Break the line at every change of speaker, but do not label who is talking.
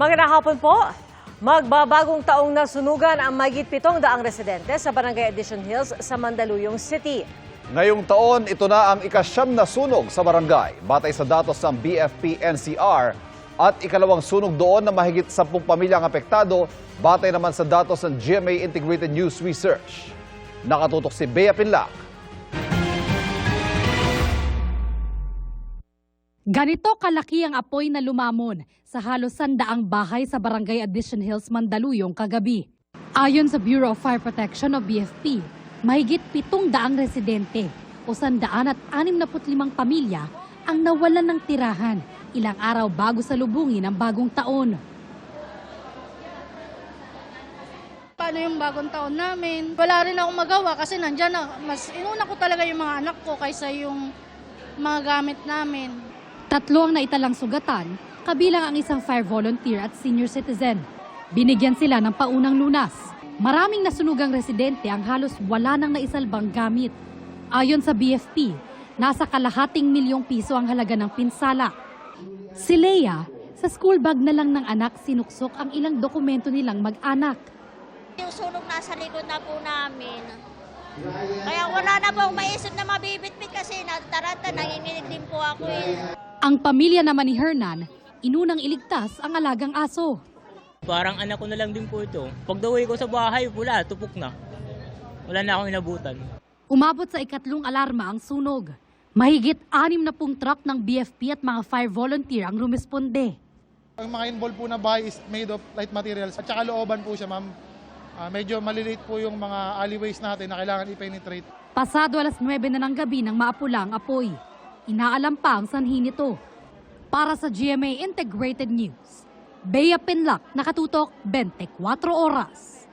Magandang hapon po. Magbabagong taong nasunugan ang mahigit 700 residente sa Barangay Addition Hills sa Mandaluyong City.
Ngayong taon, ito na ang ika-9 na sunog sa barangay, batay sa datos ng BFP-NCR, at ikalawang sunog doon na mahigit 10 pamilyang apektado, batay naman sa datos ng GMA Integrated News Research. Nakatutok si Bea Pinlac.
Ganito kalaki ang apoy na lumamon sa halos 100 bahay sa Barangay Addition Hills, Mandaluyong kagabi. Ayon sa Bureau of Fire Protection o BFP, mahigit 700 residente o 165 pamilya ang nawalan ng tirahan ilang araw bago salubungin ang bagong taon.
Paano yung bagong taon namin? Wala rin akong magawa kasi nandyan na. Mas inuna ko talaga yung mga anak ko kaysa yung mga gamit namin.
3 ang naitalang sugatan, kabilang ang isang fire volunteer at senior citizen. Binigyan sila ng paunang lunas. Maraming nasunugang residente ang halos wala nang naisalbang gamit. Ayon sa BFP, nasa ₱250,000 ang halaga ng pinsala. Si Leia, sa school bag na lang ng anak sinuksok ang ilang dokumento nilang mag-anak.
Yung sunog nasa likod na po namin. Kaya wala na pong maisip na mabibitbit kasi nataranta, nanginginig din po ako eh.
Ang pamilya naman ni Hernan, inunang iligtas ang alagang aso.
Parang anak ko na lang din po ito. Pagdawi ko sa bahay, wala, tupok na. Wala na akong inabutan.
Umabot sa ikatlong alarma ang sunog. Mahigit 60 truck ng BFP at mga fire volunteer ang rumisponde.
Ang mga involved po na bahay is made of light materials at saka looban po siya, ma'am. Medyo maliliit po yung mga alleyways natin na kailangan i-penetrate.
Pasado 9:00 na ng gabi nang maapula ang apoy. Inaalam pa ang sanhi nito. Para sa GMA Integrated News, Bea Pinlac, nakatutok 24 oras.